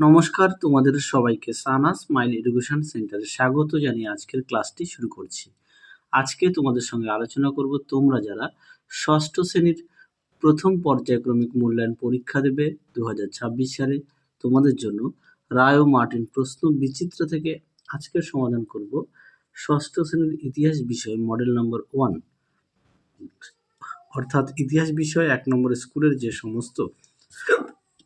নমস্কার, তোমাদের সবাইকে সানা স্মাইল এডুকেশন সেন্টারে স্বাগত জানিয়ে আজকের ক্লাসটি শুরু করছি। আজকে তোমাদের সঙ্গে আলোচনা করব তোমরা যারা ষষ্ঠ শ্রেণীর প্রথম পর্যায়ক্রমিক মূল্যায়ন পরীক্ষা দেবে 2026 সালে, তোমাদের জন্য রায় ও মার্টিন প্রশ্ন বিচিত্র থেকে আজকের সমাধান করব ষষ্ঠ শ্রেণীর ইতিহাস বিষয় মডেল নম্বর 1, অর্থাৎ ইতিহাস বিষয় 1 নম্বর স্কুলের যে সমস্ত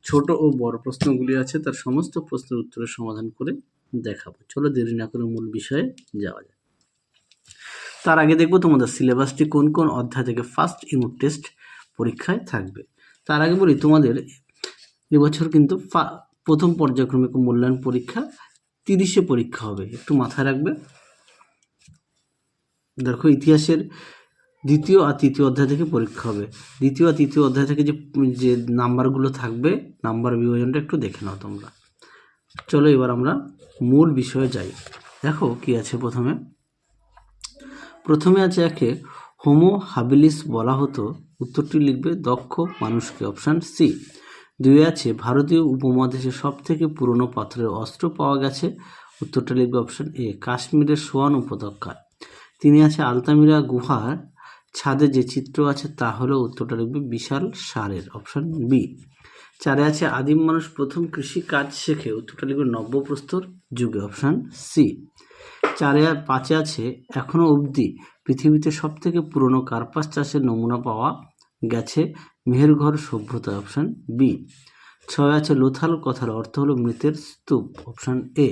ছোট ও বড় প্রশ্নগুলি আছে তার সমস্ত প্রশ্নের উত্তরের সমাধান করে দেখাবো। চলো দেরি না করে মূল বিষয়ে যাওয়া যায়। তার আগে দেখবো তোমাদের সিলেবাসটি কোন কোন অধ্যায় থেকে ফার্স্ট ইউনিট টেস্ট পরীক্ষায় থাকবে। তার আগে বলি তোমাদের এবছর কিন্তু প্রথম পর্যায়ক্রমিক মূল্যায়ন পরীক্ষা 30-এ পরীক্ষা হবে, একটু মাথায় রাখবে। দেখো ইতিহাসের দ্বিতীয় আর তৃতীয় অধ্যায় থেকে পরীক্ষা হবে। দ্বিতীয় আর তৃতীয় অধ্যায় থেকে যে নাম্বারগুলো থাকবে, নাম্বার বিভাজনটা একটু দেখে নাও তোমরা। চলো এবার আমরা মূল বিষয়ে যাই। দেখো কি আছে প্রথমে আছে একে হোমো হাবিলিস বলা হতো, উত্তরটি লিখবে দক্ষ মানুষকে, অপশান সি। 2 আছে ভারতীয় উপমহাদেশে সব থেকে পুরনো পাথরের অস্ত্র পাওয়া গেছে, উত্তরটা লিখবে অপশান এ, কাশ্মীরের সোয়ান উপত্যকায়। 3 আছে আলতামিরা গুহার ছাদে যে চিত্র আছে তা হলো, উত্তরটা লিখবে বিশাল সারের, অপশান বি। 4 আছে আদিম মানুষ প্রথম কৃষি কাজ শেখে, উত্তরটা লিখবে নব্যপ্রস্তর যুগে, অপশান সি। 5 আছে এখনো অবধি পৃথিবীতে সব থেকে পুরনো কার্পাস চাষের নমুনা পাওয়া গেছে মেহেরগড় সভ্যতা, অপশান বি। 6 আছে লোথাল কথার অর্থ হলো মৃতের স্তূপ, অপশান এ।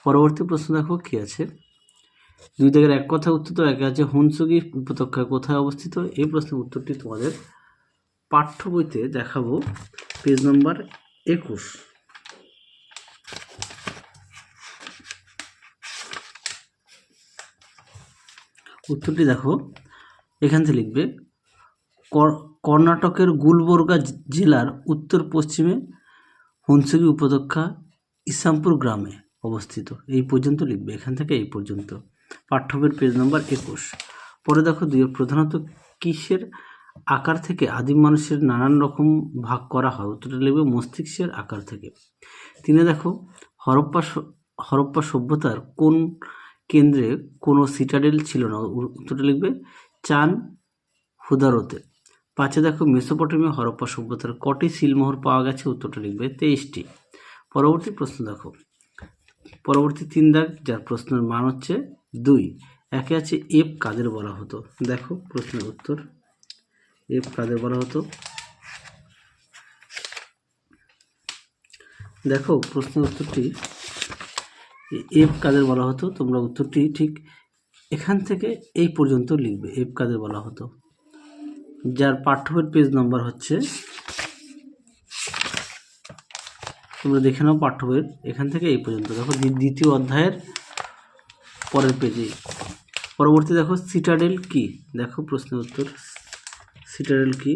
পরবর্তী প্রশ্ন দেখো কি আছে, 2 দাগের এক কথা উত্তর তো একে আছে হুনসুগি উপত্যকা কোথায় অবস্থিত। এই প্রশ্নের উত্তরটি তোমাদের পাঠ্য বইতে দেখাবো, পেজ নম্বর 21। উত্তরটি দেখো, এখান থেকে লিখবে কর্ণাটকের গুলবর্গা জেলার উত্তর পশ্চিমে হুনসুগি উপত্যকা ইসামপুর গ্রামে অবস্থিত। এই পর্যন্ত লিখবে, এখান থেকে এই পর্যন্ত, পাঠ্য বইয়ের পেজ নম্বর 21। পরে দেখো প্রধানত কিসের আকার থেকে আদিম মানুষের নানান রকম ভাগ করা হয়, উত্তরটা লিখবে মস্তিষ্কের আকার থেকে। 3 দেখো হরপ্পা সভ্যতার কোন কেন্দ্রে কোনো সিটাডেল ছিল না, উত্তরটা লিখবে চান হুদারোতে। 5 দেখো মেসোপটেমিয়া হরপ্পা সভ্যতার কটি সিলমোহর পাওয়া গেছে, উত্তরটা লিখবে 23টি। পরবর্তী প্রশ্ন দেখো, পরবর্তী 3 দাগ যার প্রশ্নের মান হচ্ছে 2। একে আছে এপ কাদের বলা হতো, দেখো প্রশ্নের উত্তর, এপ কাদের বলা হতো। দেখো প্রশ্নের উত্তরটি এপ কাদের বলা হতো, তোমরা উত্তরটি ঠিক এখান থেকে এই পর্যন্ত লিখবে, এপ কাদের বলা হতো, যার পাঠ্য বইয়ের পেজ নম্বর হচ্ছে, তোমরা দেখে নাও পাঠ্য বইয়ের এখান থেকে এই পর্যন্ত। দেখো দ্বিতীয় অধ্যায়ের পরের পেজে। পরবর্তী দেখো সিটাডেল কি, দেখো প্রশ্নের উত্তর, সিটাডেল কি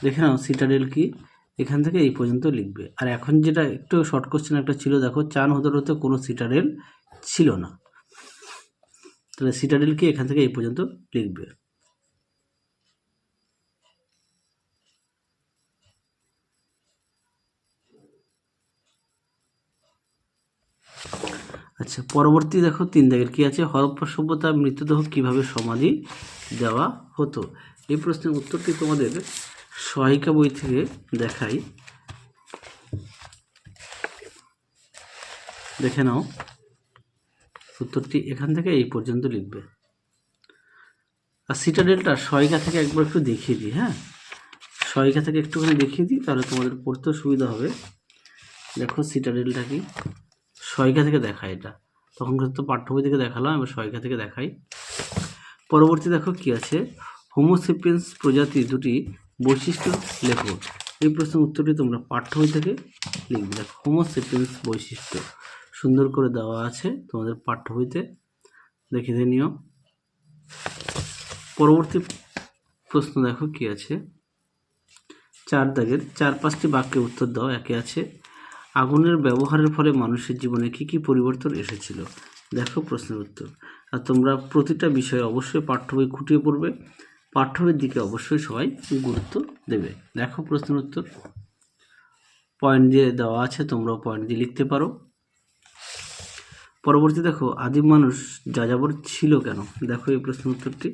দেখে নাও, সিটাডেল কি এখান থেকে এই পর্যন্ত লিখবে। আর এখন যেটা একটু শর্ট কোশ্চেন একটা ছিল, দেখো চান হুদারোতে কোনো সিটাডেল ছিল না, তাহলে সিটাডেল কি এখান থেকে এই পর্যন্ত লিখবে। আচ্ছা, পরবর্তী দেখো 3 দাগের কি আছে, হরপ্পা সভ্যতার মৃতদেহ কিভাবে সমাধি দেওয়া হতো। এই প্রশ্নের উত্তরটি তোমাদের সহায়িকা বই থেকে দেখাই, দেখে নাও। উত্তরটি এখান থেকে এই পর্যন্ত লিখবে। আর সিটাডেলটা সহায়িকা থেকে একবার একটু দেখিয়ে দিই, হ্যাঁ, সহায়িকা থেকে একটুখানি দেখিয়ে দিই, তাহলে তোমাদের পড়তেও সুবিধা হবে। দেখো সিটাডেলটা কি, সহায়িকা থেকে দেখায়, এটা তখনকার তো পাঠ্য বই থেকে দেখালাম, এবার সহায়িকা থেকে দেখাই। পরবর্তী দেখো কি আছে, হোমোসেপিয়েন্স প্রজাতির 2টি বৈশিষ্ট্য লেখো। এই প্রশ্নের উত্তরটি তোমরা পাঠ্য বই থেকে লিখবে। দেখো হোমোসেপিয়েন্স বৈশিষ্ট্য সুন্দর করে দেওয়া আছে তোমাদের পাঠ্য বইতে, দেখে নিও। পরবর্তী প্রশ্ন দেখো কি আছে, 4 দাগের 4-5টি বাক্যে উত্তর দাও। একে আছে আগুনের ব্যবহারের ফলে মানুষের জীবনে কি কি পরিবর্তন এসেছিল, দেখো প্রশ্নের উত্তর। আর তোমরা প্রতিটা বিষয়ে অবশ্যই পাঠ্য বই খুঁটিয়ে পড়বে, পাঠ্যের দিকে অবশ্যই সবাই গুরুত্ব দেবে। দেখো প্রশ্নের উত্তর পয়েন্ট দিয়ে দেওয়া আছে, তোমরাও পয়েন্ট দিয়ে লিখতে পারো। পরবর্তী দেখো, আদিম মানুষ যাযাবর ছিল কেন? দেখো এই প্রশ্নের উত্তরটি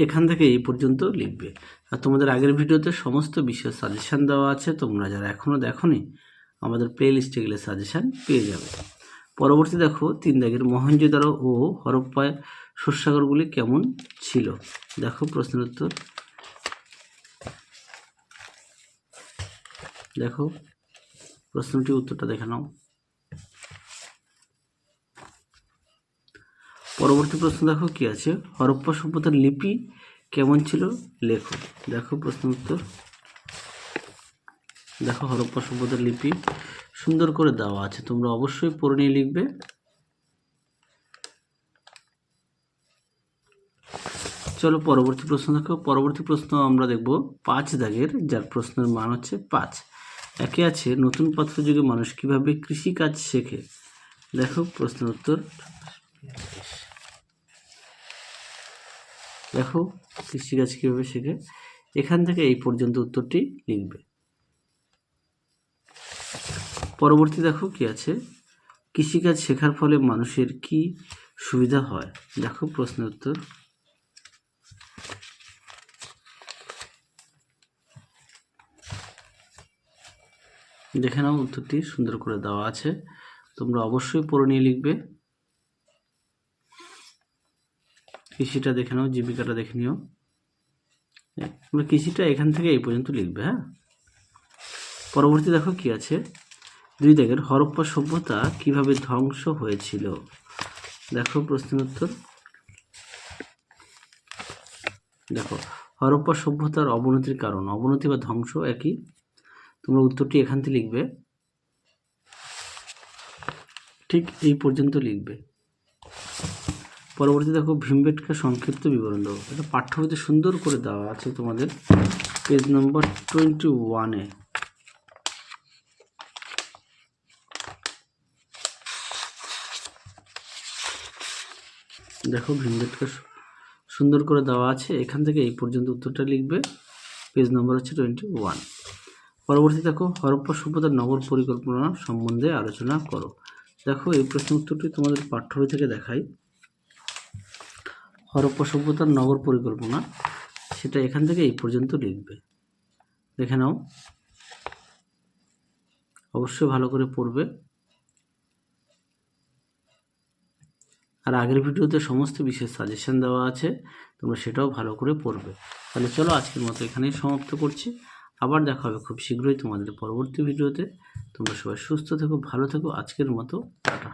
এখান থেকে এই পর্যন্ত লিখবে। আর তোমাদের আগের ভিডিওতে সমস্ত বিষয়ের সাজেশান দেওয়া আছে, তোমরা যারা এখনও দেখোনি আমাদের প্লে লিস্টে গেলে সাজেশান পেয়ে যাবে। পরবর্তী দেখো 3 দাগের, মহেঞ্জোদারো ও হরপ্পায় শস্যাগারগুলি কেমন ছিল? দেখো প্রশ্নের উত্তর, দেখো প্রশ্নটির উত্তরটা দেখে নাও। পরবর্তী প্রশ্ন দেখো কি আছে, হরপ্পা সভ্যতার লিপি কেমন ছিল? লেখো। দেখো প্রশ্ন উত্তর, দেখো হরপ্পা সভ্যতার লিপি সুন্দর করে দেওয়া আছে, তোমরা অবশ্যই পড়ে নিয়ে লিখবে। চলো পরবর্তী প্রশ্ন দেখো। পরবর্তী প্রশ্ন আমরা দেখব 5 দাগের, যার প্রশ্নের মান হচ্ছে 5। একে আছে, নতুন পাত্র যুগে মানুষ কিভাবে কৃষিকাজ শেখে? দেখো প্রশ্নের উত্তর, দেখো কৃষিকাজ কিভাবে শেখে, এখান থেকে এই পর্যন্ত উত্তরটি লিখবে। পরবর্তী দেখো কি আছে, কৃষিকাজ শেখার ফলে মানুষের কি সুবিধা হয়? দেখো প্রশ্নের উত্তর, দেখে নাও উত্তরটি সুন্দর করে দেওয়া আছে, তোমরা অবশ্যই পড়ে নিয়ে লিখবে। কৃষিটা দেখে নাও, জীবিকাটা দেখে নিও, তোমরা কৃষিটা এখান থেকে এই পর্যন্ত লিখবে। হ্যাঁ, পরবর্তী দেখো কি আছে, 2 দাগের, হরপ্পা সভ্যতা কিভাবে ধ্বংস হয়েছিল? দেখো প্রশ্নের উত্তর, দেখো হরপ্পা সভ্যতার অবনতির কারণ, অবনতি বা ধ্বংস একই, তোমরা উত্তরটি এখান থেকে লিখবে, ঠিক এই পর্যন্ত লিখবে। পরবর্তী দেখো, ভীমবেটকা সংক্ষিপ্ত বিবরণ দাও। এটা পাঠ্যবইতে সুন্দর করে দেওয়া আছে তোমাদের পেজ নম্বর 21-এ। দেখো ভীমবেটকা সুন্দর করে দেওয়া আছে, এখান থেকে এই পর্যন্ত উত্তরটা লিখবে, পেজ নম্বর হচ্ছে 21। পরবর্তী দেখো, হরপ্পা সভ্যতার নগর পরিকল্পনা সম্বন্ধে আলোচনা করো। দেখো এই প্রশ্ন উত্তরটি তোমাদের পাঠ্যবই থেকে দেখাই। হরপ্পা সভ্যতার নগর পরিকল্পনা, সেটা এখান থেকে এই পর্যন্ত লিখবে, দেখে নাও, অবশ্যই ভালো করে পড়বে। আর আগের ভিডিওতে সমস্ত বিষয়ের সাজেশন দেওয়া আছে, তোমরা সেটাও ভালো করে পড়বে। তাহলে চলো আজকের মতো এখানেই সমাপ্ত করছি, আবার দেখা হবে খুব শীঘ্রই তোমাদের পরবর্তী ভিডিওতে। তোমরা সবাই সুস্থ থেকো, ভালো থেকো, আজকের মতো টাটা।